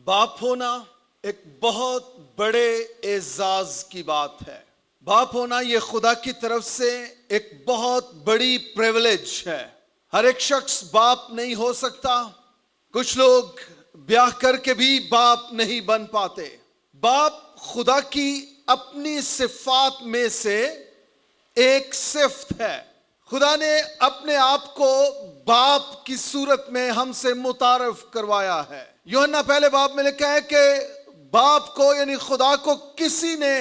باپ ہونا ایک بہت بڑے اعزاز کی بات ہے. باپ ہونا یہ خدا کی طرف سے ایک بہت بڑی پریولیج ہے. ہر ایک شخص باپ نہیں ہو سکتا. کچھ لوگ بیاہ کر کے بھی باپ نہیں بن پاتے. باپ خدا کی اپنی صفات میں سے ایک صفت ہے. خدا نے اپنے آپ کو باپ کی صورت میں ہم سے متعارف کروایا ہے. یوحنا پہلے باب میں لکھا ہے کہ باپ کو یعنی خدا کو کسی نے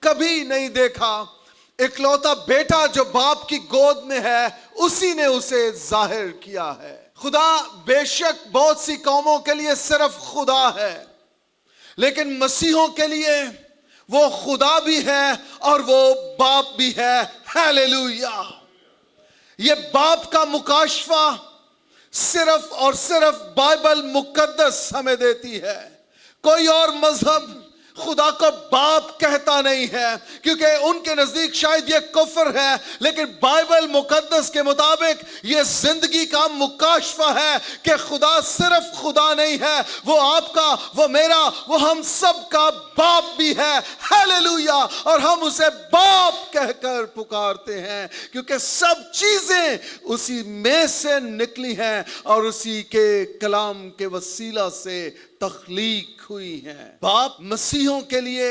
کبھی نہیں دیکھا. اکلوتا بیٹا جو باپ کی گود میں ہے اسی نے اسے ظاہر کیا ہے. خدا بے شک بہت سی قوموں کے لیے صرف خدا ہے، لیکن مسیحوں کے لیے وہ خدا بھی ہے اور وہ باپ بھی ہے. ہیلیلویا. یہ باپ کا مکاشفہ صرف اور صرف بائبل مقدس ہمیں دیتی ہے. کوئی اور مذہب خدا کو باپ کہتا نہیں ہے کیونکہ ان کے نزدیک شاید یہ کفر ہے، لیکن بائبل مقدس کے مطابق یہ زندگی کا مکاشفہ ہے کہ خدا صرف خدا نہیں ہے، وہ آپ کا، وہ میرا، وہ ہم سب کا باپ بھی ہے. ہیلیلویا. اور ہم اسے باپ کہہ کر پکارتے ہیں کیونکہ سب چیزیں اسی میں سے نکلی ہیں اور اسی کے کلام کے وسیلہ سے تخلیق ہوئی ہیں. باپ مسیحوں کے لیے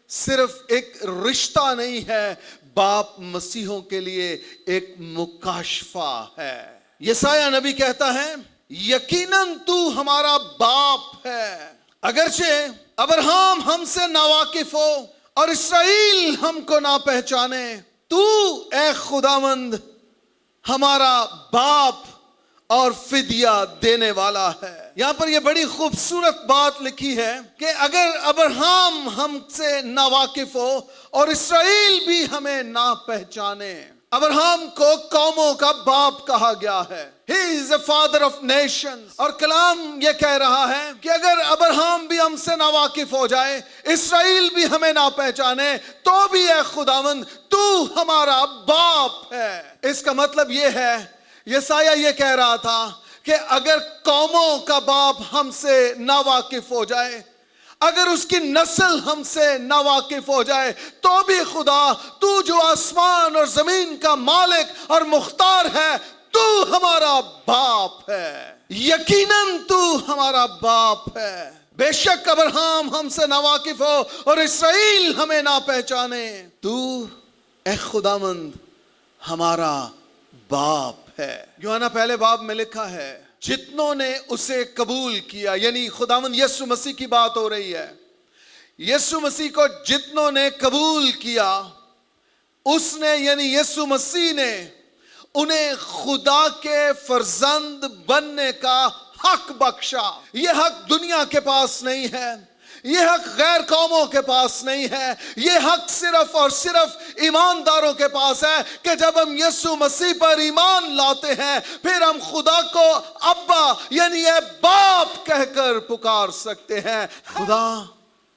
صرف ایک رشتہ نہیں ہے، باپ مسیحوں کے لیے ایک مکاشفہ ہے. یسایہ نبی کہتا ہے یقیناً تو ہمارا باپ ہے، اگرچہ ابراہیم ہم سے ناواقف ہو اور اسرائیل ہم کو نہ پہچانے، تو اے خداوند ہمارا باپ اور فدیہ دینے والا ہے. یہاں پر یہ بڑی خوبصورت بات لکھی ہے کہ اگر ابراہیم ہم سے ناواقف ہو اور اسرائیل بھی ہمیں نہ پہچانے. ابراہیم کو قوموں کا باپ کہا گیا ہے. He is the father of nations. اور کلام یہ کہہ رہا ہے کہ اگر ابراہیم بھی ہم سے ناواقف ہو جائے، اسرائیل بھی ہمیں نہ پہچانے، تو بھی اے خداوند تو ہمارا باپ ہے. اس کا مطلب یہ ہے، یسایہ یہ کہہ رہا تھا کہ اگر قوموں کا باپ ہم سے ناواقف ہو جائے، اگر اس کی نسل ہم سے ناواقف ہو جائے، تو بھی خدا تو جو آسمان اور زمین کا مالک اور مختار ہے، تو ہمارا باپ ہے. یقیناً تو ہمارا باپ ہے. بے شک ابراہیم ہم سے ناواقف ہو اور اسرائیل ہمیں نہ پہچانے، تو اے خداوند ہمارا باپ ہے. یوحنا پہلے باب میں لکھا ہے جتنوں نے اسے قبول کیا، یعنی خداوند یسوع مسیح کی بات ہو رہی ہے. یسوع مسیح کو جتنوں نے قبول کیا، اس نے یعنی یسوع مسیح نے انہیں خدا کے فرزند بننے کا حق بخشا. یہ حق دنیا کے پاس نہیں ہے، یہ حق غیر قوموں کے پاس نہیں ہے، یہ حق صرف اور صرف ایمانداروں کے پاس ہے کہ جب ہم یسوع مسیح پر ایمان لاتے ہیں پھر ہم خدا کو ابا یعنی اے باپ کہہ کر پکار سکتے ہیں. خدا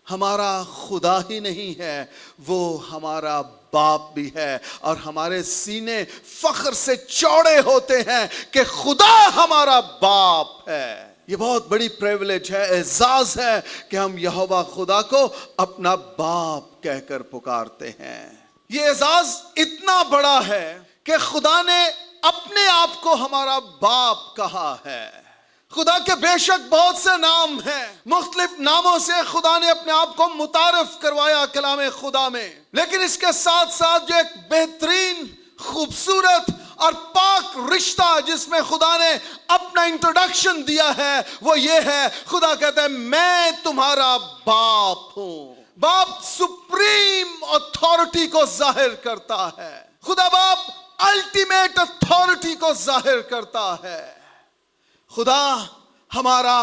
ہمارا خدا ہی نہیں ہے، وہ ہمارا باپ بھی ہے، اور ہمارے سینے فخر سے چوڑے ہوتے ہیں کہ خدا ہمارا باپ ہے. یہ بہت بڑی پریولیج ہے، اعزاز ہے کہ ہم یہوہ خدا کو اپنا باپ کہہ کر پکارتے ہیں. یہ اعزاز اتنا بڑا ہے کہ خدا نے اپنے آپ کو ہمارا باپ کہا ہے. خدا کے بے شک بہت سے نام ہیں، مختلف ناموں سے خدا نے اپنے آپ کو متعارف کروایا کلام خدا میں، لیکن اس کے ساتھ ساتھ جو ایک بہترین خوبصورت اور پاک رشتہ جس میں خدا نے اپنا انٹروڈکشن دیا ہے وہ یہ ہے، خدا کہتا ہے میں تمہارا باپ ہوں. باپ سپریم اتھارٹی کو ظاہر کرتا ہے. خدا باپ الٹیمیٹ اتھارٹی کو ظاہر کرتا ہے. خدا ہمارا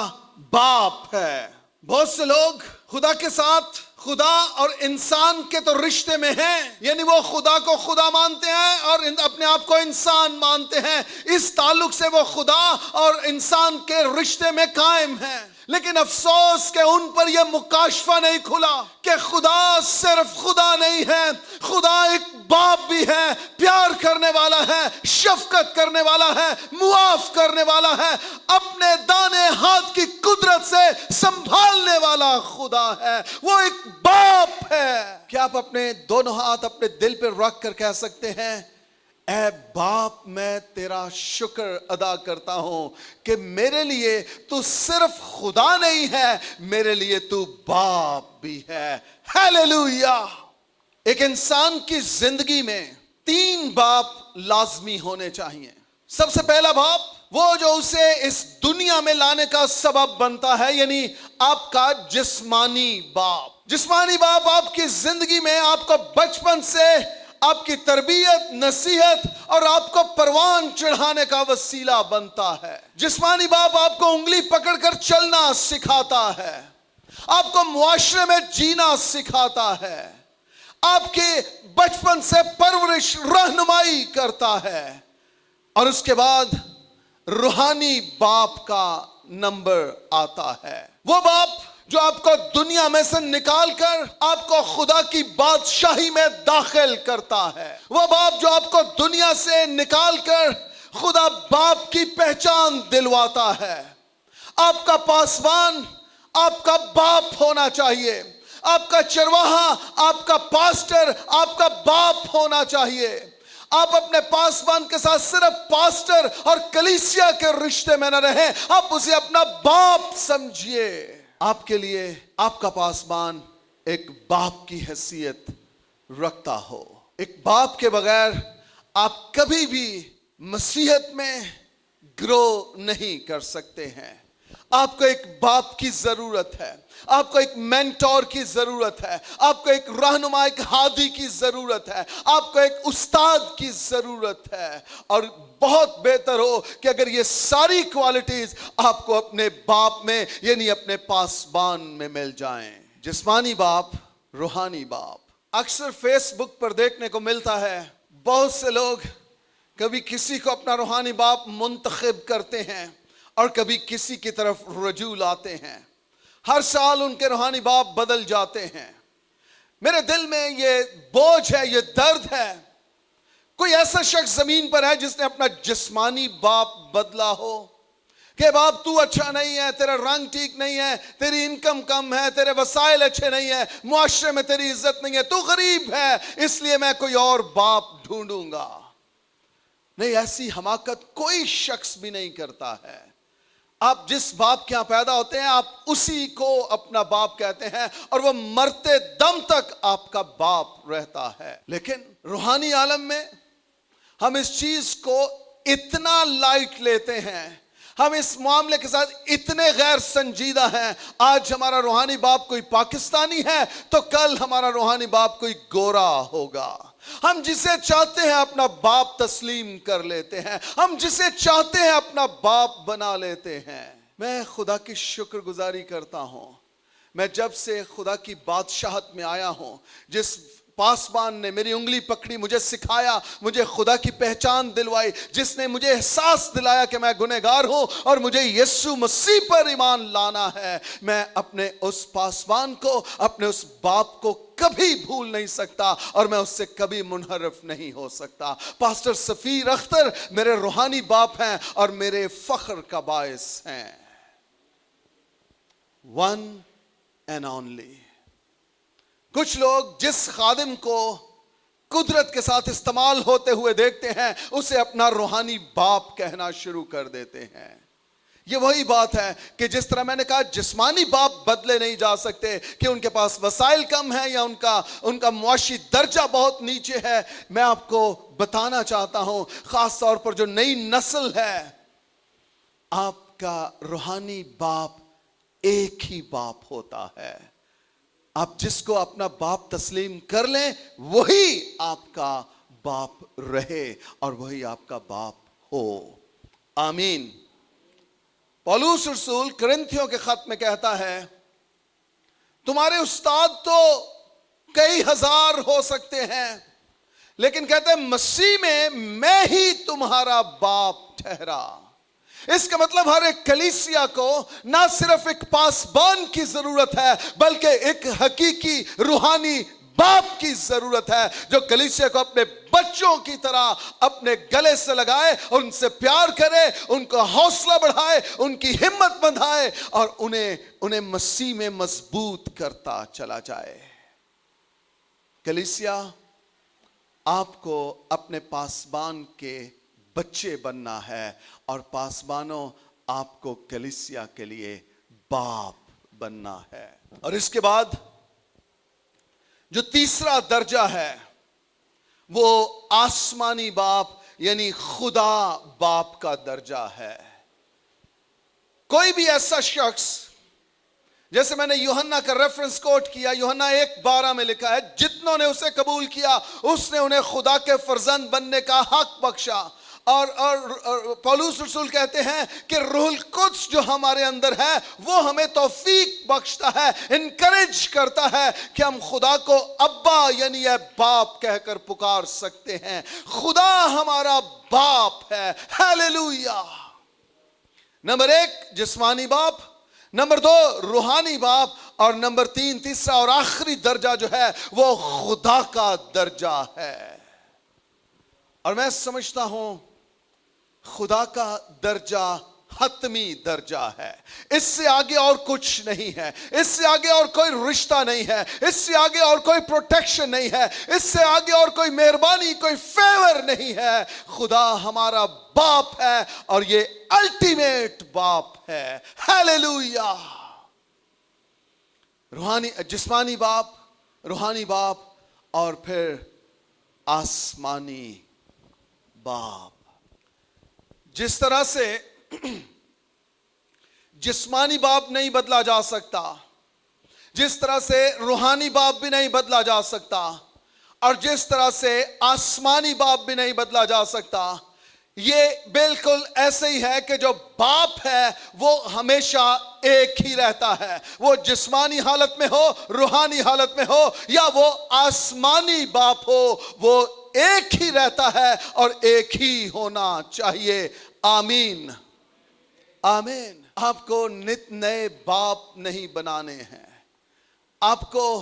باپ ہے. بہت سے لوگ خدا کے ساتھ خدا اور انسان کے تو رشتے میں ہیں، یعنی وہ خدا کو خدا مانتے ہیں اور اپنے آپ کو انسان مانتے ہیں. اس تعلق سے وہ خدا اور انسان کے رشتے میں قائم ہیں. لیکن افسوس کہ ان پر یہ مکاشفہ نہیں کھلا کہ خدا صرف خدا نہیں ہے، خدا ایک باپ بھی ہے, پیار کرنے والا ہے, شفقت کرنے والا ہے, معاف کرنے والا ہے, اپنے دانے ہاتھ کی قدرت سے سنبھالنے والا خدا ہے. وہ ایک باپ ہے. کیا آپ اپنے دونوں ہاتھ اپنے دل پہ رکھ کر کہہ سکتے ہیں, اے باپ میں تیرا شکر ادا کرتا ہوں کہ میرے لیے تو صرف خدا نہیں ہے, میرے لیے تو باپ بھی ہے. ہیلیلویا. ایک انسان کی زندگی میں 3 باپ لازمی ہونے چاہیے. سب سے پہلا باپ وہ جو اسے اس دنیا میں لانے کا سبب بنتا ہے, یعنی آپ کا جسمانی باپ. جسمانی باپ آپ کی زندگی میں آپ کو بچپن سے آپ کی تربیت, نصیحت اور آپ کو پروان چڑھانے کا وسیلہ بنتا ہے. جسمانی باپ آپ کو انگلی پکڑ کر چلنا سکھاتا ہے, آپ کو معاشرے میں جینا سکھاتا ہے, آپ کی بچپن سے پرورش رہنمائی کرتا ہے. اور اس کے بعد روحانی باپ کا نمبر آتا ہے. وہ باپ جو آپ کو دنیا میں سے نکال کر آپ کو خدا کی بادشاہی میں داخل کرتا ہے. وہ باپ جو آپ کو دنیا سے نکال کر خدا باپ کی پہچان دلواتا ہے. آپ کا پاسبان آپ کا باپ ہونا چاہیے, آپ کا چرواہا, آپ کا پاسٹر آپ کا باپ ہونا چاہیے. آپ اپنے پاسبان کے ساتھ صرف پاسٹر اور کلیسیا کے رشتے میں نہ رہیں, آپ اسے اپنا باپ سمجھیے. آپ کے لیے آپ کا پاسبان ایک باپ کی حیثیت رکھتا ہو. ایک باپ کے بغیر آپ کبھی بھی مسیحیت میں گرو نہیں کر سکتے ہیں. آپ کو ایک باپ کی ضرورت ہے, آپ کو ایک مینٹور کی ضرورت ہے, آپ کو ایک رہنما, ایک ہادی کی ضرورت ہے, آپ کو ایک استاد کی ضرورت ہے. اور بہت بہتر ہو کہ اگر یہ ساری کوالٹیز آپ کو اپنے باپ میں یعنی اپنے پاسبان میں مل جائیں. جسمانی باپ, روحانی باپ. اکثر فیس بک پر دیکھنے کو ملتا ہے بہت سے لوگ کبھی کسی کو اپنا روحانی باپ منتخب کرتے ہیں اور کبھی کسی کی طرف رجوع لاتے ہیں. ہر سال ان کے روحانی باپ بدل جاتے ہیں. میرے دل میں یہ بوجھ ہے, یہ درد ہے. کوئی ایسا شخص زمین پر ہے جس نے اپنا جسمانی باپ بدلا ہو کہ باپ تو اچھا نہیں ہے, تیرا رنگ ٹھیک نہیں ہے, تیری انکم کم ہے, تیرے وسائل اچھے نہیں ہیں, معاشرے میں تیری عزت نہیں ہے, تو غریب ہے, اس لیے میں کوئی اور باپ ڈھونڈوں گا. نہیں, ایسی حماقت کوئی شخص بھی نہیں کرتا ہے. آپ جس باپ کے یہاں پیدا ہوتے ہیں آپ اسی کو اپنا باپ کہتے ہیں اور وہ مرتے دم تک آپ کا باپ رہتا ہے. لیکن روحانی عالم میں ہم اس چیز کو اتنا لائٹ لیتے ہیں, ہم اس معاملے کے ساتھ اتنے غیر سنجیدہ ہیں. آج ہمارا روحانی باپ کوئی پاکستانی ہے تو کل ہمارا روحانی باپ کوئی گورا ہوگا. ہم جسے چاہتے ہیں اپنا باپ تسلیم کر لیتے ہیں, ہم جسے چاہتے ہیں اپنا باپ بنا لیتے ہیں. میں خدا کی شکر گزاری کرتا ہوں, میں جب سے خدا کی بادشاہت میں آیا ہوں, جس پاسبان نے میری انگلی پکڑی, مجھے سکھایا, مجھے خدا کی پہچان دلوائی, جس نے مجھے احساس دلایا کہ میں گنہگار ہوں اور مجھے یسوع مسیح پر ایمان لانا ہے, میں اپنے اس پاسبان کو, اپنے اس باپ کو کبھی بھول نہیں سکتا اور میں اس سے کبھی منحرف نہیں ہو سکتا. پاسٹر سفیر اختر میرے روحانی باپ ہیں اور میرے فخر کا باعث ہیں. One and only. کچھ لوگ جس خادم کو قدرت کے ساتھ استعمال ہوتے ہوئے دیکھتے ہیں اسے اپنا روحانی باپ کہنا شروع کر دیتے ہیں. یہ وہی بات ہے کہ جس طرح میں نے کہا جسمانی باپ بدلے نہیں جا سکتے کہ ان کے پاس وسائل کم ہیں یا ان کا معاشی درجہ بہت نیچے ہے. میں آپ کو بتانا چاہتا ہوں, خاص طور پر جو نئی نسل ہے, آپ کا روحانی باپ ایک ہی باپ ہوتا ہے. آپ جس کو اپنا باپ تسلیم کر لیں وہی آپ کا باپ رہے اور وہی آپ کا باپ ہو. آمین. پولس رسول کرنتھیوں کے خط میں کہتا ہے, تمہارے استاد تو کئی ہزار ہو سکتے ہیں لیکن کہتے ہیں مسیح میں ہی تمہارا باپ ٹھہرا. اس کا مطلب ہر ایک کلیسیا کو نہ صرف ایک پاسبان کی ضرورت ہے بلکہ ایک حقیقی روحانی باپ کی ضرورت ہے جو کلیسیا کو اپنے بچوں کی طرح اپنے گلے سے لگائے، ان سے پیار کرے، ان کو حوصلہ بڑھائے، ان کی ہمت بندھائے اور انہیں مسیح میں مضبوط کرتا چلا جائے۔ کلیسیا، آپ کو اپنے پاسبان کے بچے بننا ہے، اور پاسبانوں، آپ کو کلیسیا کے لیے باپ بننا ہے۔ اور اس کے بعد جو تیسرا درجہ ہے وہ آسمانی باپ یعنی خدا باپ کا درجہ ہے۔ کوئی بھی ایسا شخص، جیسے میں نے یوحنا کا ریفرنس کوٹ کیا، یوحنا 1:12 میں لکھا ہے، جتنوں نے اسے قبول کیا اس نے انہیں خدا کے فرزند بننے کا حق بخشا۔ اور پولس رسول کہتے ہیں کہ روح القدس جو ہمارے اندر ہے وہ ہمیں توفیق بخشتا ہے، انکریج کرتا ہے کہ ہم خدا کو ابا یعنی اے باپ کہہ کر پکار سکتے ہیں۔ خدا ہمارا باپ ہے، ہیلیلویا۔ نمبر 1 جسمانی باپ، نمبر 2 روحانی باپ، اور نمبر 3 تیسرا اور آخری درجہ جو ہے وہ خدا کا درجہ ہے۔ اور میں سمجھتا ہوں خدا کا درجہ حتمی درجہ ہے، اس سے آگے اور کچھ نہیں ہے، اس سے آگے اور کوئی رشتہ نہیں ہے، اس سے آگے اور کوئی پروٹیکشن نہیں ہے، اس سے آگے اور کوئی مہربانی، کوئی فیور نہیں ہے۔ خدا ہمارا باپ ہے اور یہ الٹیمیٹ باپ ہے، ہیلیلویا۔ جسمانی باپ، روحانی باپ، اور پھر آسمانی باپ۔ جس طرح سے جسمانی باپ نہیں بدلا جا سکتا، جس طرح سے روحانی باپ بھی نہیں بدلا جا سکتا، اور جس طرح سے آسمانی باپ بھی نہیں بدلا جا سکتا، یہ بالکل ایسے ہی ہے کہ جو باپ ہے وہ ہمیشہ ایک ہی رہتا ہے، وہ جسمانی حالت میں ہو، روحانی حالت میں ہو، یا وہ آسمانی باپ ہو، وہ ایک ہی رہتا ہے اور ایک ہی ہونا چاہیے۔ آمین آمین۔ آپ کو نت نئے باپ نہیں بنانے ہیں، آپ کو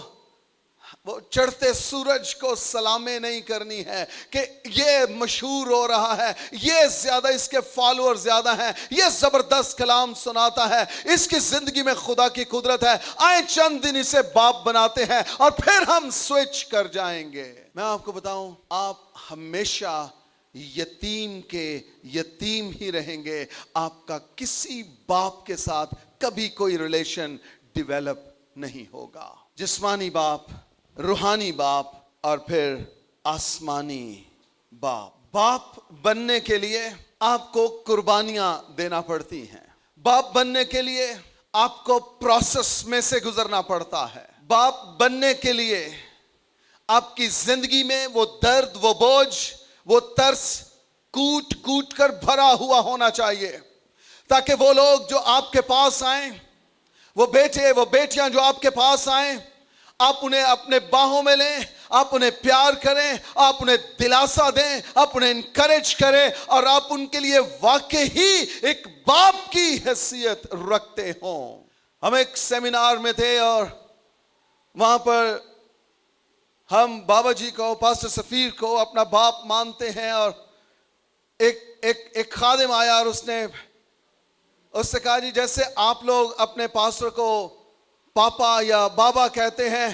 وہ چڑھتے سورج کو سلامیں نہیں کرنی ہے کہ یہ مشہور ہو رہا ہے، یہ زیادہ، اس کے فالوور زیادہ ہیں، یہ زبردست کلام سناتا ہے، اس کی زندگی میں خدا کی قدرت ہے، آئیں چند دن اسے باپ بناتے ہیں اور پھر ہم سوئچ کر جائیں گے۔ میں آپ کو بتاؤں، آپ ہمیشہ یتیم کے یتیم ہی رہیں گے، آپ کا کسی باپ کے ساتھ کبھی کوئی ریلیشن ڈیولپ نہیں ہوگا۔ جسمانی باپ، روحانی باپ، اور پھر آسمانی باپ۔ باپ بننے کے لیے آپ کو قربانیاں دینا پڑتی ہیں، باپ بننے کے لیے آپ کو پروسیس میں سے گزرنا پڑتا ہے، باپ بننے کے لیے آپ کی زندگی میں وہ درد، وہ بوجھ، وہ ترس کوٹ کوٹ کر بھرا ہوا ہونا چاہیے، تاکہ وہ لوگ جو آپ کے پاس آئیں، وہ بیٹے، وہ بیٹیاں جو آپ کے پاس آئیں، آپ انہیں اپنے باہوں میں لیں، آپ انہیں پیار کریں، آپ انہیں دلاسا دیں، آپ انہیں انکریج کریں، اور آپ ان کے لیے واقعی ایک باپ کی حیثیت رکھتے ہوں۔ ہم ایک سیمینار میں تھے اور وہاں پر ہم بابا جی کو، پاسٹر سفیر کو اپنا باپ مانتے ہیں، اور ایک خادم آیا اور اس سے کہا، جی جیسے آپ لوگ اپنے پاسٹر کو پاپا یا بابا کہتے ہیں،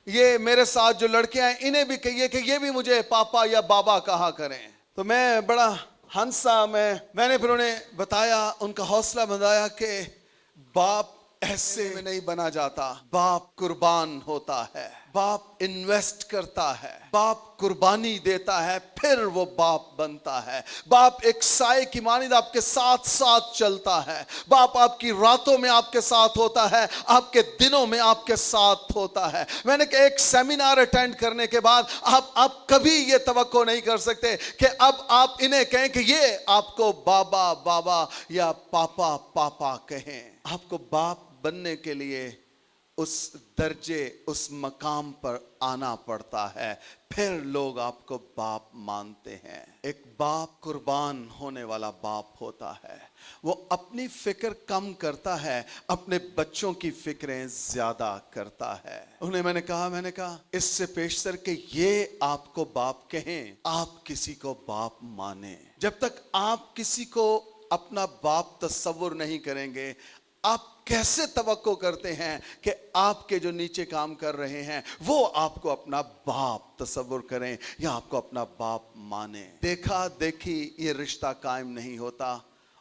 یہ میرے ساتھ جو لڑکے ہیں انہیں بھی کہیے کہ یہ بھی مجھے پاپا یا بابا کہا کریں۔ تو میں بڑا ہنسا، میں نے پھر انہیں بتایا، ان کا حوصلہ بندھایا کہ باپ ایسے میں نہیں بنا جاتا، باپ قربان ہوتا ہے، باپ انویسٹ کرتا ہے، باپ قربانی دیتا ہے، پھر وہ باپ بنتا ہے۔ باپ ایک سائے کی مانند آپ کے ساتھ ساتھ چلتا ہے، باپ آپ کی راتوں میں آپ کے ساتھ ہوتا ہے، آپ کے دنوں میں آپ کے ساتھ ہوتا ہے۔ میں نے کہا ایک سیمینار اٹینڈ کرنے کے بعد آپ کبھی یہ توقع نہیں کر سکتے کہ اب آپ انہیں کہیں کہ یہ آپ کو بابا بابا یا پاپا پاپا کہیں۔ آپ کو باپ بننے کے لیے اس درجے اس مقام پر آنا پڑتا ہے، پھر لوگ آپ کو باپ مانتے ہیں۔ ایک باپ قربان ہونے والا باپ ہوتا ہے، وہ اپنی فکر کم کرتا ہے، اپنے بچوں کی فکریں زیادہ کرتا ہے۔ انہیں میں نے کہا اس سے پیشتر کہ یہ آپ کو باپ کہیں، آپ کسی کو باپ مانیں۔ جب تک آپ کسی کو اپنا باپ تصور نہیں کریں گے، آپ کیسے توقع کرتے ہیں کہ آپ کے جو نیچے کام کر رہے ہیں وہ آپ کو اپنا باپ تصور کریں یا آپ کو اپنا باپ مانیں؟ دیکھا دیکھی یہ رشتہ قائم نہیں ہوتا،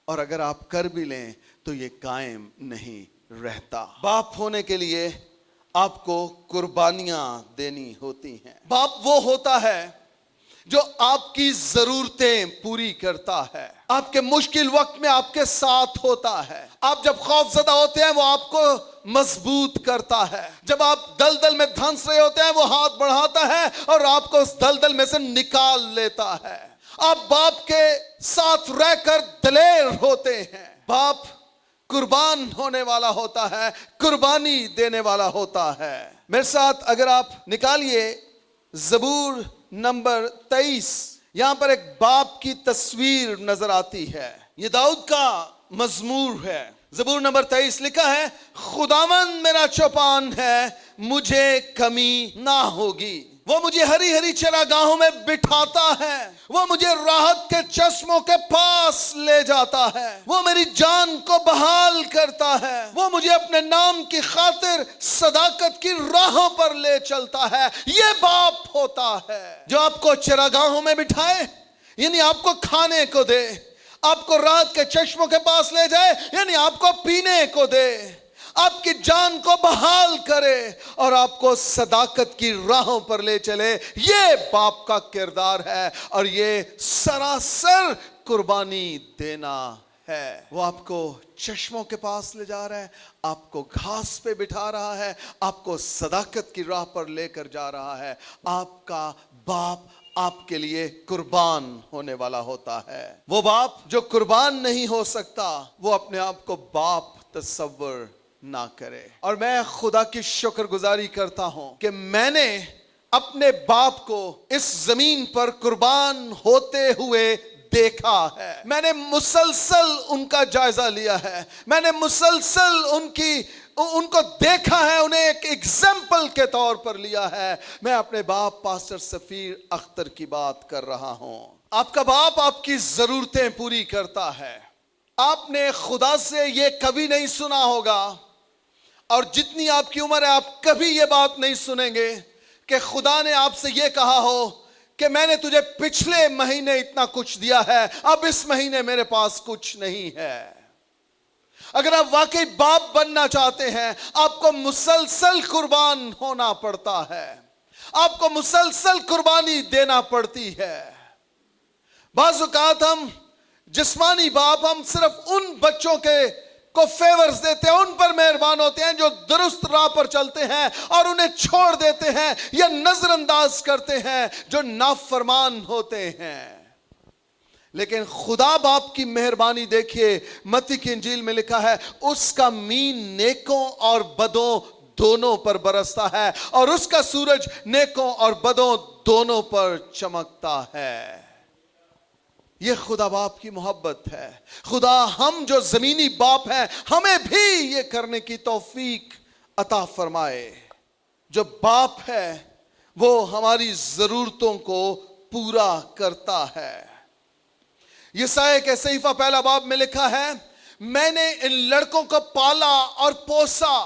اور اگر آپ کر بھی لیں تو یہ قائم نہیں رہتا۔ باپ ہونے کے لیے آپ کو قربانیاں دینی ہوتی ہیں۔ باپ وہ ہوتا ہے جو آپ کی ضرورتیں پوری کرتا ہے، آپ کے مشکل وقت میں آپ کے ساتھ ہوتا ہے، آپ جب خوف زدہ ہوتے ہیں وہ آپ کو مضبوط کرتا ہے، جب آپ دلدل میں دھنس رہے ہوتے ہیں وہ ہاتھ بڑھاتا ہے اور آپ کو اس دلدل میں سے نکال لیتا ہے۔ آپ باپ کے ساتھ رہ کر دلیر ہوتے ہیں۔ باپ قربان ہونے والا ہوتا ہے، قربانی دینے والا ہوتا ہے۔ میرے ساتھ اگر آپ نکالیے زبور نمبر 23، یہاں پر ایک باپ کی تصویر نظر آتی ہے۔ یہ داؤد کا مزمور ہے۔ زبور نمبر 23 لکھا ہے، خداوند میرا چوپان ہے، مجھے کمی نہ ہوگی۔ وہ مجھے ہری ہری چراگاہوں میں بٹھاتا ہے، وہ مجھے راحت کے چشموں کے پاس لے جاتا ہے، وہ میری جان کو بحال کرتا ہے، وہ مجھے اپنے نام کی خاطر صداقت کی راہوں پر لے چلتا ہے۔ یہ باپ ہوتا ہے جو آپ کو چراگاہوں میں بٹھائے، یعنی آپ کو کھانے کو دے، آپ کو راحت کے چشموں کے پاس لے جائے، یعنی آپ کو پینے کو دے، آپ کی جان کو بحال کرے اور آپ کو صداقت کی راہوں پر لے چلے۔ یہ باپ کا کردار ہے اور یہ سراسر قربانی دینا ہے۔ وہ آپ کو چشموں کے پاس لے جا رہا ہے، آپ کو گھاس پہ بٹھا رہا ہے، آپ کو صداقت کی راہ پر لے کر جا رہا ہے۔ آپ کا باپ آپ کے لیے قربان ہونے والا ہوتا ہے۔ وہ باپ جو قربان نہیں ہو سکتا وہ اپنے آپ کو باپ تصور نہ کرے۔ اور میں خدا کی شکر گزاری کرتا ہوں کہ میں نے اپنے باپ کو اس زمین پر قربان ہوتے ہوئے دیکھا ہے۔ میں نے مسلسل ان کا جائزہ لیا ہے، میں نے مسلسل ان کو دیکھا ہے، انہیں ایک ایگزامپل کے طور پر لیا ہے۔ میں اپنے باپ پاسٹر سفیر اختر کی بات کر رہا ہوں۔ آپ کا باپ آپ کی ضرورتیں پوری کرتا ہے۔ آپ نے خدا سے یہ کبھی نہیں سنا ہوگا، اور جتنی آپ کی عمر ہے آپ کبھی یہ بات نہیں سنیں گے کہ خدا نے آپ سے یہ کہا ہو کہ میں نے تجھے پچھلے مہینے اتنا کچھ دیا ہے، اب اس مہینے میرے پاس کچھ نہیں ہے۔ اگر آپ واقعی باپ بننا چاہتے ہیں آپ کو مسلسل قربان ہونا پڑتا ہے، آپ کو مسلسل قربانی دینا پڑتی ہے۔ بعض اوقات ہم جسمانی باپ ہم صرف ان بچوں کو فیورز دیتے ہیں، ان پر مہربان ہوتے ہیں جو درست راہ پر چلتے ہیں، اور انہیں چھوڑ دیتے ہیں یا نظر انداز کرتے ہیں جو نافرمان ہوتے ہیں۔ لیکن خدا باپ کی مہربانی دیکھیے، متی کی انجیل میں لکھا ہے، اس کا مین نیکوں اور بدوں دونوں پر برستا ہے، اور اس کا سورج نیکوں اور بدوں دونوں پر چمکتا ہے۔ یہ خدا باپ کی محبت ہے۔ خدا ہم جو زمینی باپ ہیں ہمیں بھی یہ کرنے کی توفیق عطا فرمائے۔ جو باپ ہے وہ ہماری ضرورتوں کو پورا کرتا ہے۔ یسایا کے صحیفہ پہلا باب میں لکھا ہے، میں نے ان لڑکوں کو پالا اور پوسا۔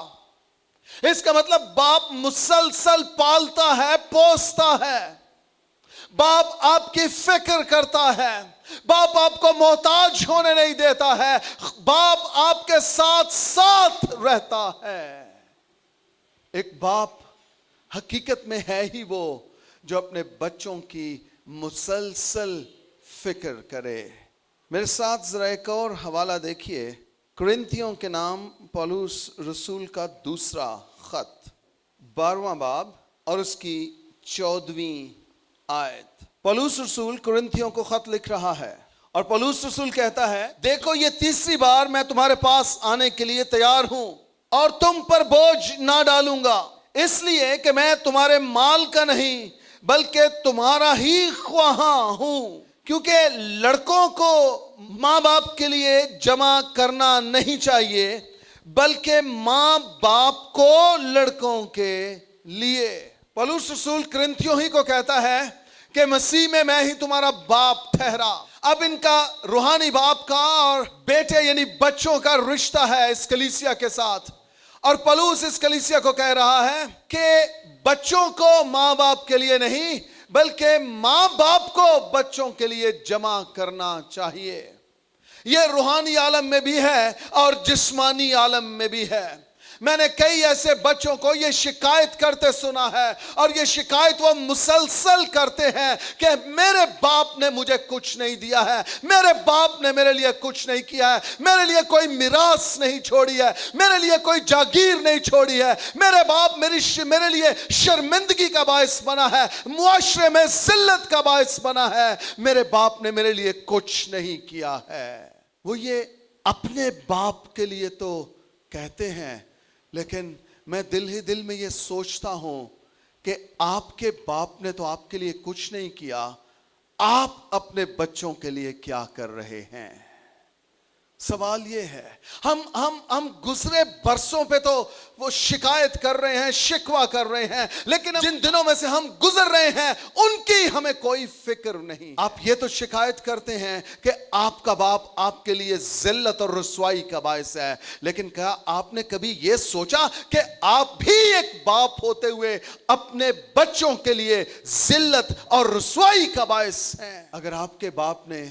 اس کا مطلب باپ مسلسل پالتا ہے، پوستا ہے۔ باپ آپ کی فکر کرتا ہے، باپ آپ کو محتاج ہونے نہیں دیتا ہے، باپ آپ کے ساتھ ساتھ رہتا ہے۔ ایک باپ حقیقت میں ہے ہی وہ جو اپنے بچوں کی مسلسل فکر کرے۔ میرے ساتھ ذرا ایک اور حوالہ دیکھیے، کرنتھیوں کے نام پولس رسول کا دوسرا خط، 12واں باب اور اس کی 14ویں آیت۔ پولس رسول کرنتھیوں کو خط لکھ رہا ہے، اور پولس رسول کہتا ہے، دیکھو یہ تیسری بار میں تمہارے پاس آنے کے لیے تیار ہوں، اور تم پر بوجھ نہ ڈالوں گا، اس لیے کہ میں تمہارے مال کا نہیں بلکہ تمہارا ہی خواہاں ہوں۔ کیونکہ لڑکوں کو ماں باپ کے لیے جمع کرنا نہیں چاہیے بلکہ ماں باپ کو لڑکوں کے لیے۔ پولس رسول کرنتھیوں ہی کو کہتا ہے کہ مسیح میں ہی تمہارا باپ ٹھہرا۔ اب ان کا روحانی باپ کا اور بیٹے یعنی بچوں کا رشتہ ہے اس کلیسیا کے ساتھ، اور پولس اس کلیسیا کو کہہ رہا ہے کہ بچوں کو ماں باپ کے لیے نہیں بلکہ ماں باپ کو بچوں کے لیے جمع کرنا چاہیے۔ یہ روحانی عالم میں بھی ہے اور جسمانی عالم میں بھی ہے۔ میں نے کئی ایسے بچوں کو یہ شکایت کرتے سنا ہے، اور یہ شکایت وہ مسلسل کرتے ہیں کہ میرے باپ نے مجھے کچھ نہیں دیا ہے، میرے باپ نے میرے لیے کچھ نہیں کیا ہے، میرے لیے کوئی میراث نہیں چھوڑی ہے، میرے لیے کوئی جاگیر نہیں چھوڑی ہے، میرے باپ میرے لیے شرمندگی کا باعث بنا ہے، معاشرے میں ذلت کا باعث بنا ہے، میرے باپ نے میرے لیے کچھ نہیں کیا ہے۔ وہ یہ اپنے باپ کے لیے تو کہتے ہیں، لیکن میں دل میں یہ سوچتا ہوں کہ آپ کے باپ نے تو آپ کے لیے کچھ نہیں کیا، آپ اپنے بچوں کے لیے کیا کر رہے ہیں؟ سوال یہ ہے، ہم گزرے برسوں پہ تو وہ شکایت کر رہے ہیں، شکوہ کر رہے ہیں، لیکن جن دنوں میں سے ہم گزر رہے ہیں ان کی ہمیں کوئی فکر نہیں۔ آپ یہ تو شکایت کرتے ہیں کہ آپ کا باپ آپ کے لیے ذلت اور رسوائی کا باعث ہے، لیکن کیا آپ نے کبھی یہ سوچا کہ آپ بھی ایک باپ ہوتے ہوئے اپنے بچوں کے لیے ذلت اور رسوائی کا باعث ہیں؟ اگر آپ کے باپ نے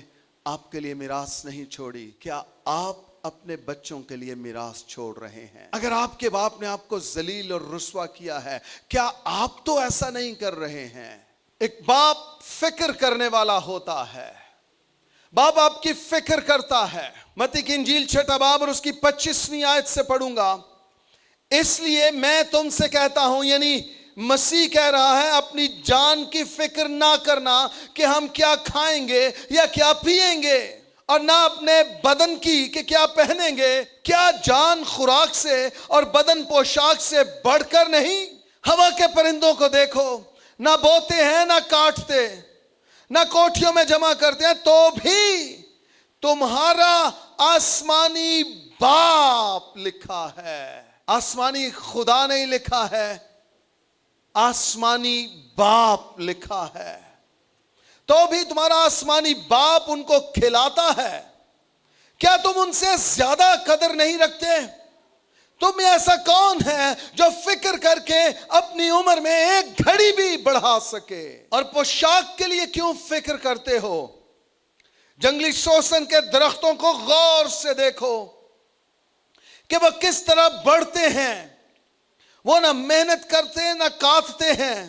آپ کے لیے میراث نہیں چھوڑی، کیا آپ اپنے بچوں کے لیے میراث چھوڑ رہے ہیں؟ اگر آپ کے باپ نے آپ کو ذلیل اور رسوا کیا ہے، کیا آپ تو ایسا نہیں کر رہے ہیں؟ ایک باپ فکر کرنے والا ہوتا ہے، باپ آپ کی فکر کرتا ہے۔ متی کی انجیل 6 باب اور اس کی 25ویں آیت سے پڑھوں گا۔ اس لیے میں تم سے کہتا ہوں، یعنی مسیح کہہ رہا ہے، اپنی جان کی فکر نہ کرنا کہ ہم کیا کھائیں گے یا کیا پئیں گے، اور نہ اپنے بدن کی کہ کیا پہنیں گے۔ کیا جان خوراک سے اور بدن پوشاک سے بڑھ کر نہیں؟ ہوا کے پرندوں کو دیکھو، نہ بوتے ہیں نہ کاٹتے، نہ کوٹھیوں میں جمع کرتے ہیں، تو بھی تمہارا آسمانی باپ لکھا ہے۔ آسمانی خدا نہیں لکھا ہے، آسمانی باپ لکھا ہے۔ تو بھی تمہارا آسمانی باپ ان کو کھلاتا ہے، کیا تم ان سے زیادہ قدر نہیں رکھتے؟ تم میں ایسا کون ہے جو فکر کر کے اپنی عمر میں ایک گھڑی بھی بڑھا سکے؟ اور پوشاک کے لیے کیوں فکر کرتے ہو؟ جنگلی سوسن کے درختوں کو غور سے دیکھو کہ وہ کس طرح بڑھتے ہیں، وہ نہ محنت کرتے نہ کاٹتے ہیں۔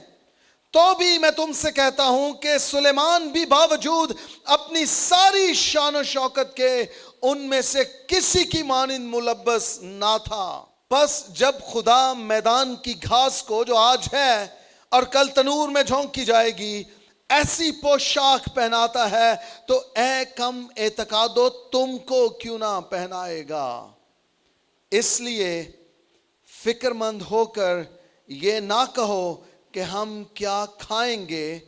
تو بھی میں تم سے کہتا ہوں کہ سلیمان بھی باوجود اپنی ساری شان و شوکت کے ان میں سے کسی کی مانند ملبس نہ تھا۔ بس جب خدا میدان کی گھاس کو جو آج ہے اور کل تنور میں جھونکی جائے گی ایسی پوشاک پہناتا ہے، تو اے کم اعتقادو تم کو کیوں نہ پہنائے گا؟ اس لیے فکر مند ہو کر یہ نہ کہو کہ ہم کیا کھائیں گے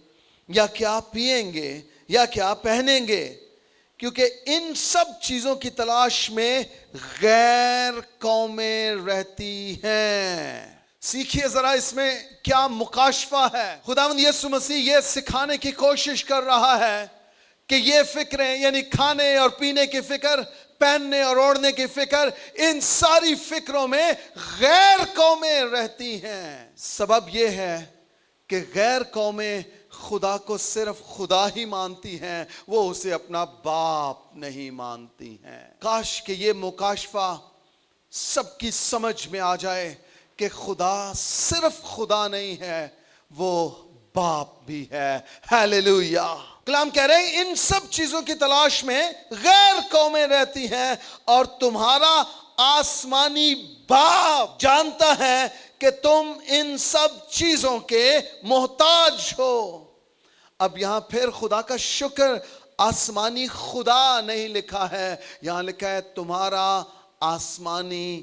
یا کیا پئیں گے یا کیا پہنیں گے، کیونکہ ان سب چیزوں کی تلاش میں غیر قومیں رہتی ہیں۔ سیکھیے ذرا اس میں کیا مکاشفہ ہے۔ خداوند یسوع مسیح یہ سکھانے کی کوشش کر رہا ہے کہ یہ فکریں، یعنی کھانے اور پینے کی فکر، پہننے اور اوڑھنے کی فکر، ان ساری فکروں میں غیر قومیں رہتی ہیں۔ سبب یہ ہے کہ غیر قومیں خدا کو صرف خدا ہی مانتی ہیں، وہ اسے اپنا باپ نہیں مانتی ہیں۔ کاش کہ یہ مکاشفہ سب کی سمجھ میں آ جائے کہ خدا صرف خدا نہیں ہے، وہ باپ بھی ہے۔ ہیلیلویا۔ کلام کہہ رہے ہیں ان سب چیزوں کی تلاش میں غیر قومیں رہتی ہیں، اور تمہارا آسمانی باپ جانتا ہے کہ تم ان سب چیزوں کے محتاج ہو۔ اب یہاں پھر خدا کا شکر، آسمانی خدا نہیں لکھا ہے، یہاں لکھا ہے تمہارا آسمانی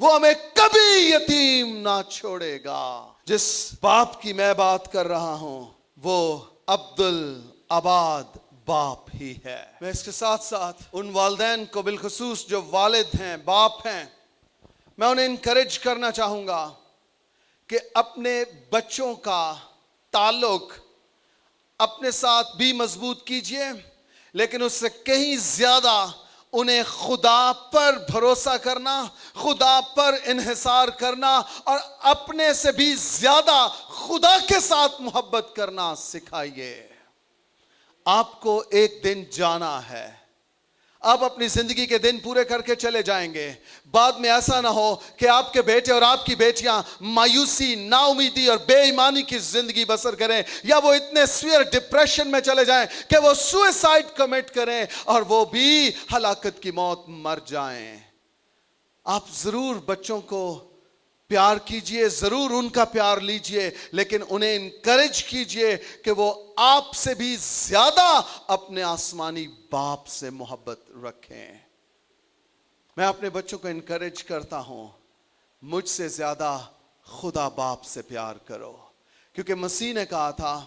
وہ ہمیں کبھی یتیم نہ چھوڑے گا. جس باپ کی میں بات کر رہا ہوں وہ عبدالآباد باپ ہی ہے. میں اس کے ساتھ ساتھ ان والدین کو بالخصوص جو والد ہیں، باپ ہیں، میں انہیں انکریج کرنا چاہوں گا کہ اپنے بچوں کا تعلق اپنے ساتھ بھی مضبوط کیجئے، لیکن اس سے کہیں زیادہ انہیں خدا پر بھروسہ کرنا، خدا پر انحصار کرنا، اور اپنے سے بھی زیادہ خدا کے ساتھ محبت کرنا سکھائیے. آپ کو ایک دن جانا ہے، آپ اپنی زندگی کے دن پورے کر کے چلے جائیں گے. بعد میں ایسا نہ ہو کہ آپ کے بیٹے اور آپ کی بیٹیاں مایوسی، نا امیدی اور بے ایمانی کی زندگی بسر کریں، یا وہ اتنے سویئر ڈپریشن میں چلے جائیں کہ وہ سوئسائڈ کمٹ کریں اور وہ بھی ہلاکت کی موت مر جائیں. آپ ضرور بچوں کو پیار کیجئے، ضرور ان کا پیار لیجئے، لیکن انہیں انکریج کیجئے کہ وہ آپ سے بھی زیادہ اپنے آسمانی باپ سے محبت رکھیں. میں اپنے بچوں کو انکریج کرتا ہوں، مجھ سے زیادہ خدا باپ سے پیار کرو، کیونکہ مسیح نے کہا تھا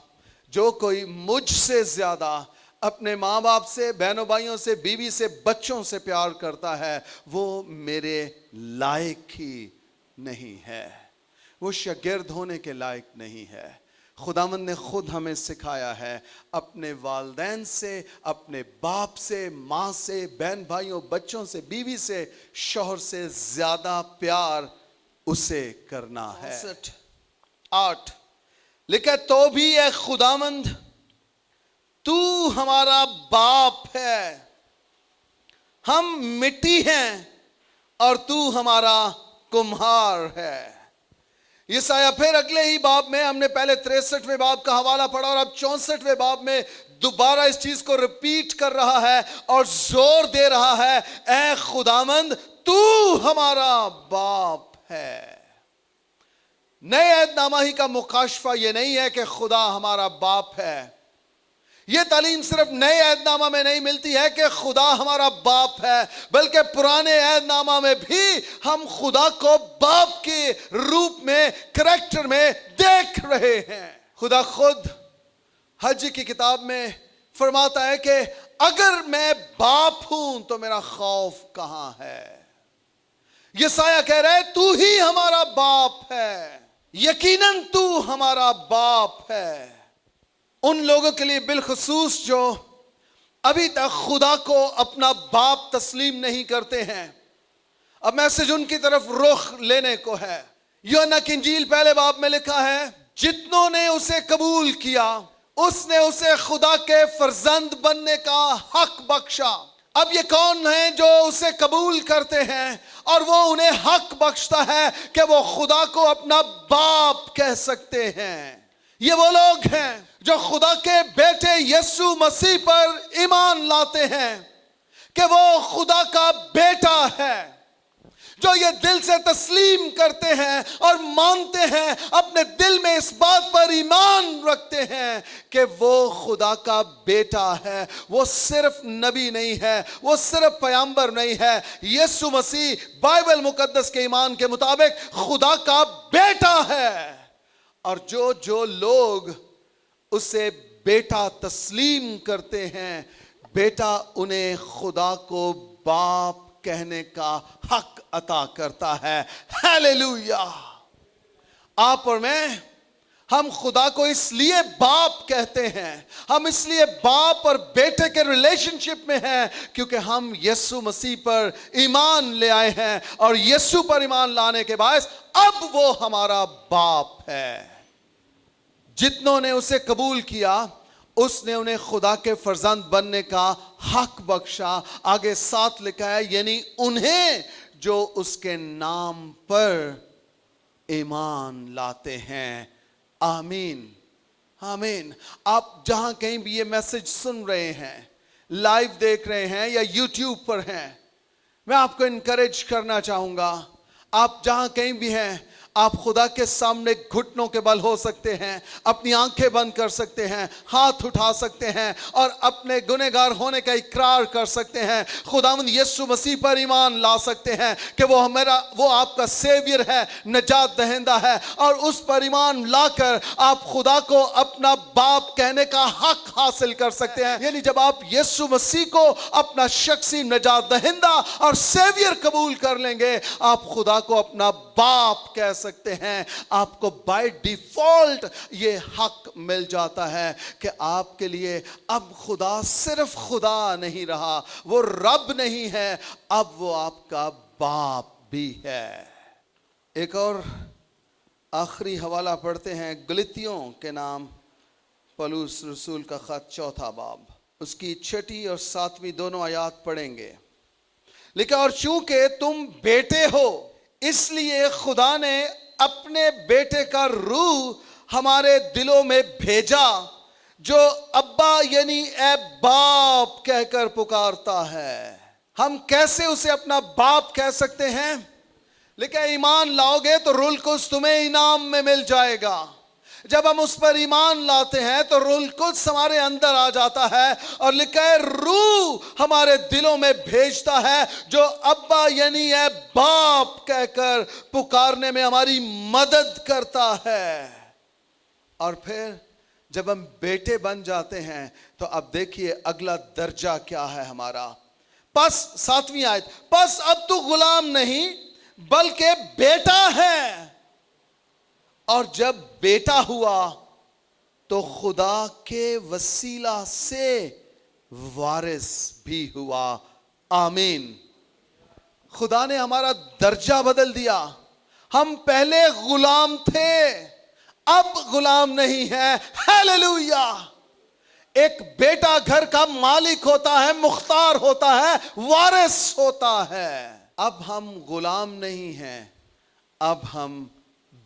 جو کوئی مجھ سے زیادہ اپنے ماں باپ سے، بہنوں بھائیوں سے، بیوی سے، بچوں سے پیار کرتا ہے وہ میرے لائق ہی نہیں ہے، وہ شاگرد ہونے کے لائق نہیں ہے. خداوند نے خود ہمیں سکھایا ہے اپنے والدین سے، اپنے باپ سے، ماں سے، بہن بھائیوں، بچوں سے، بیوی سے، شوہر سے زیادہ پیار اسے کرنا ہے. 8 لکھا تو بھی اے خداوند تو ہمارا باپ ہے، ہم مٹی ہیں اور تو ہمارا کمہار ہے. یسایہ پھر اگلے ہی باب میں، ہم نے پہلے 63ویں باب کا حوالہ پڑھا اور اب 64ویں باب میں دوبارہ اس چیز کو ریپیٹ کر رہا ہے اور زور دے رہا ہے، اے خداوند تو ہمارا باپ ہے. نئے عہد نامہ ہی کا مکاشفہ یہ نہیں ہے کہ خدا ہمارا باپ ہے. یہ تعلیم صرف نئے عہد نامہ میں نہیں ملتی ہے کہ خدا ہمارا باپ ہے، بلکہ پرانے عہد نامہ میں بھی ہم خدا کو باپ کے روپ میں، کریکٹر میں دیکھ رہے ہیں. خدا خود حج کی کتاب میں فرماتا ہے کہ اگر میں باپ ہوں تو میرا خوف کہاں ہے. یسایہ کہہ رہے تو ہی ہمارا باپ ہے، یقیناً تو ہمارا باپ ہے. ان لوگوں کے لیے بالخصوص جو ابھی تک خدا کو اپنا باپ تسلیم نہیں کرتے ہیں، اب میسج ان کی طرف رخ لینے کو ہے. یوحنا کی انجیل پہلے باب میں لکھا ہے جتنوں نے اسے قبول کیا اس نے اسے خدا کے فرزند بننے کا حق بخشا. اب یہ کون ہیں جو اسے قبول کرتے ہیں اور وہ انہیں حق بخشتا ہے کہ وہ خدا کو اپنا باپ کہہ سکتے ہیں؟ یہ وہ لوگ ہیں جو خدا کے بیٹے یسوع مسیح پر ایمان لاتے ہیں کہ وہ خدا کا بیٹا ہے، جو یہ دل سے تسلیم کرتے ہیں اور مانتے ہیں، اپنے دل میں اس بات پر ایمان رکھتے ہیں کہ وہ خدا کا بیٹا ہے. وہ صرف نبی نہیں ہے، وہ صرف پیغمبر نہیں ہے، یسوع مسیح بائبل مقدس کے ایمان کے مطابق خدا کا بیٹا ہے. اور جو لوگ اسے بیٹا تسلیم کرتے ہیں، بیٹا انہیں خدا کو باپ کہنے کا حق عطا کرتا ہے. ہیلیلویا. آپ اور میں، ہم خدا کو اس لیے باپ کہتے ہیں، ہم اس لیے باپ اور بیٹے کے ریلیشن شپ میں ہیں کیونکہ ہم یسوع مسیح پر ایمان لے آئے ہیں، اور یسوع پر ایمان لانے کے باعث اب وہ ہمارا باپ ہے. جتنوں نے اسے قبول کیا اس نے انہیں خدا کے فرزند بننے کا حق بخشا. آگے 7 لکھا ہے یعنی انہیں جو اس کے نام پر ایمان لاتے ہیں. آمین آمین. آپ جہاں کہیں بھی یہ میسج سن رہے ہیں، لائیو دیکھ رہے ہیں یا یوٹیوب پر ہیں، میں آپ کو انکریج کرنا چاہوں گا، آپ جہاں کہیں بھی ہیں آپ خدا کے سامنے گھٹنوں کے بل ہو سکتے ہیں, اپنی آنکھیں بند کر سکتے ہیں, ہاتھ اٹھا سکتے ہیں اور اپنے گنہگار ہونے کا اقرار کر سکتے ہیں. خداوند یسوع مسیح پر ایمان لا سکتے ہیں کہ وہ آپ کا سیویئر ہے, نجات دہندہ ہے, اور اس پر ایمان لا کر آپ خدا کو اپنا باپ کہنے کا حق حاصل کر سکتے ہیں. یعنی جب آپ یسوع مسیح کو اپنا شخصی نجات دہندہ اور سیویئر قبول کر لیں گے, آپ خدا کو اپنا باپ کہہ سکتے ہیں. آپ کو بائی ڈیفالٹ یہ حق مل جاتا ہے کہ آپ کے لیے اب خدا صرف خدا نہیں رہا, وہ رب نہیں ہے, اب وہ آپ کا باپ بھی ہے. ایک اور آخری حوالہ پڑھتے ہیں, گلتیوں کے نام پولس رسول کا خط 4 باب, اس کی 6 اور 7 دونوں آیات پڑھیں گے. لکھا, اور چونکہ تم بیٹے ہو اس لیے خدا نے اپنے بیٹے کا روح ہمارے دلوں میں بھیجا جو ابا یعنی اے باپ کہہ کر پکارتا ہے. ہم کیسے اسے اپنا باپ کہہ سکتے ہیں؟ لیکن ایمان لاؤ گے تو روح القدس تمہیں انعام میں مل جائے گا. جب ہم اس پر ایمان لاتے ہیں تو روح القدس ہمارے اندر آ جاتا ہے اور لکھا ہے روح ہمارے دلوں میں بھیجتا ہے جو ابا یعنی اے باپ کہہ کر پکارنے میں ہماری مدد کرتا ہے. اور پھر جب ہم بیٹے بن جاتے ہیں تو اب دیکھیے اگلا درجہ کیا ہے ہمارا. پس 7ویں آیت, پس اب تو غلام نہیں بلکہ بیٹا ہے, اور جب بیٹا ہوا تو خدا کے وسیلہ سے وارث بھی ہوا. آمین. خدا نے ہمارا درجہ بدل دیا. ہم پہلے غلام تھے, اب غلام نہیں ہے. ہیلیلویا. ایک بیٹا گھر کا مالک ہوتا ہے, مختار ہوتا ہے, وارث ہوتا ہے. اب ہم غلام نہیں ہیں, اب ہم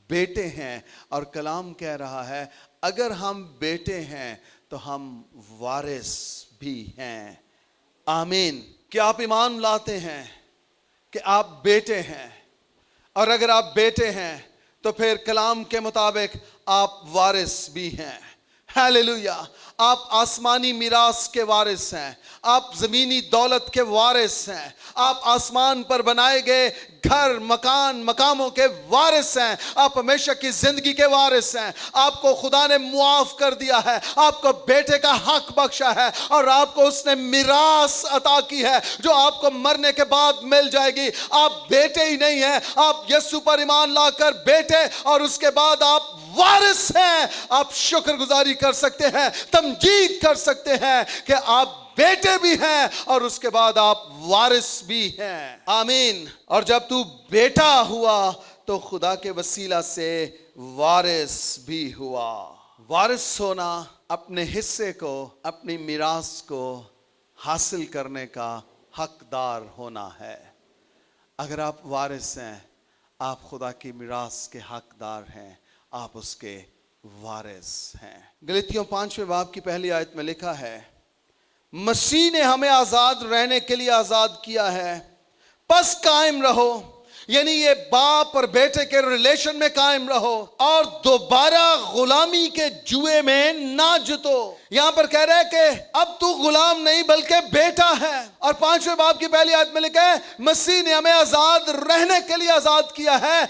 بیٹے ہیں. اور کلام کہہ رہا ہے اگر ہم بیٹے ہیں تو ہم وارث بھی ہیں. آمین. کیا آپ ایمان لاتے ہیں کہ آپ بیٹے ہیں؟ اور اگر آپ بیٹے ہیں تو پھر کلام کے مطابق آپ وارث بھی ہیں. ہیلیلویا. آپ آسمانی میراث کے وارث ہیں, آپ زمینی دولت کے وارث ہیں, آپ آسمان پر بنائے گئے گھر مکان مقاموں کے وارث ہیں, آپ ہمیشہ کی زندگی کے وارث ہیں. آپ کو خدا نے معاف کر دیا ہے, آپ کو بیٹے کا حق بخشا ہے, اور آپ کو اس نے میراث عطا کی ہے جو آپ کو مرنے کے بعد مل جائے گی. آپ بیٹے ہی نہیں ہیں, آپ یسوع پر ایمان لا کر بیٹے, اور اس کے بعد آپ وارث ہیں. آپ شکر گزاری کر سکتے ہیں, تمجید کر سکتے ہیں کہ آپ بیٹے بھی ہیں اور اس کے بعد آپ وارث بھی ہیں. آمین. اور جب تو بیٹا ہوا تو خدا کے وسیلہ سے وارث بھی ہوا. وارث ہونا اپنے حصے کو, اپنی میراث کو حاصل کرنے کا حقدار ہونا ہے. اگر آپ وارث ہیں, آپ خدا کی میراث کے حقدار ہیں, آپ اس کے وارث ہیں. گلتیوں 5 باب کی پہلی آیت میں لکھا ہے, مسیح نے ہمیں آزاد رہنے کے لیے آزاد کیا ہے, پس قائم رہو. یعنی یہ باپ اور بیٹے کے ریلیشن میں قائم رہو اور دوبارہ غلامی کے جوئے میں نہ جتو. یہاں پر کہہ رہے ہیں کہ اب تو غلام نہیں بلکہ بیٹا ہے. اور 5 باب کی پہلی آیت میں لکھا ہے, مسیح نے ہمیں آزاد رہنے کے لیے آزاد کیا ہے,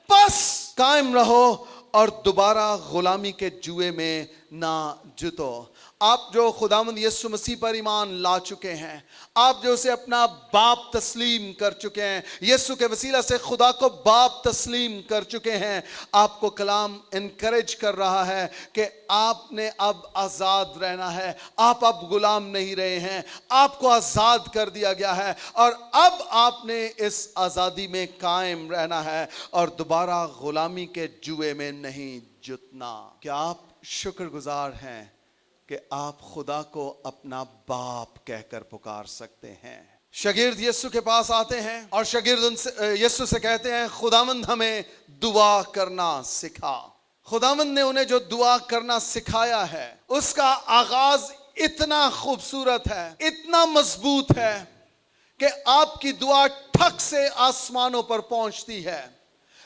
پس قائم رہو اور دوبارہ غلامی کے جوئے میں نہ جتو. آپ جو خداوند یسوع مسیح پر ایمان لا چکے ہیں, آپ جو اسے اپنا باپ تسلیم کر چکے ہیں, یسوع کے وسیلہ سے خدا کو باپ تسلیم کر چکے ہیں, آپ کو کلام انکریج کر رہا ہے کہ آپ نے اب آزاد رہنا ہے. آپ اب غلام نہیں رہے ہیں, آپ کو آزاد کر دیا گیا ہے, اور اب آپ نے اس آزادی میں قائم رہنا ہے اور دوبارہ غلامی کے جوئے میں نہیں جتنا. کیا آپ شکر گزار ہیں کہ آپ خدا کو اپنا باپ کہہ کر پکار سکتے ہیں؟ شاگرد یسوع کے پاس آتے ہیں اور شاگرد یسوع سے کہتے ہیں, خداوند ہمیں دعا کرنا سکھا. خداوند نے انہیں جو دعا کرنا سکھایا ہے اس کا آغاز اتنا خوبصورت ہے, اتنا مضبوط ہے کہ آپ کی دعا ٹھک سے آسمانوں پر پہنچتی ہے.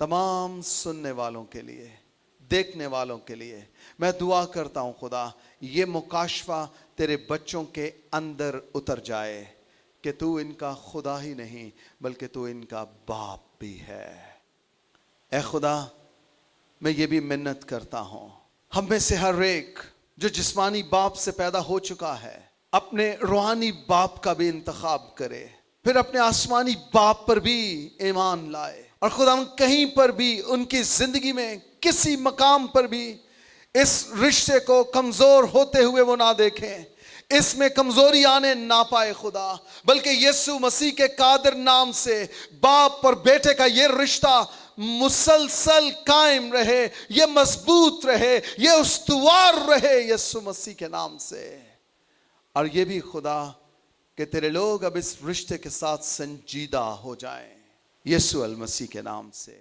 تمام سننے والوں کے لیے، دیکھنے والوں کے لیے میں دعا کرتا ہوں خدا یہ مکاشفہ تیرے بچوں کے اندر اتر جائے کہ تو ان کا خدا ہی نہیں بلکہ تو ان کا باپ بھی ہے۔ اے خدا میں یہ بھی منت کرتا ہوں ہم میں سے ہر ایک جو جسمانی باپ سے پیدا ہو چکا ہے اپنے روحانی باپ کا بھی انتخاب کرے، پھر اپنے آسمانی باپ پر بھی ایمان لائے، اور خدا کہیں پر بھی ان کی زندگی میں کسی مقام پر بھی اس رشتے کو کمزور ہوتے ہوئے وہ نہ دیکھیں، اس میں کمزوری آنے نہ پائے خدا، بلکہ یسوع مسیح کے قادر نام سے باپ اور بیٹے کا یہ رشتہ مسلسل قائم رہے، یہ مضبوط رہے، یہ استوار رہے یسوع مسیح کے نام سے۔ اور یہ بھی خدا کہ تیرے لوگ اب اس رشتے کے ساتھ سنجیدہ ہو جائیں یسوع المسیح کے نام سے۔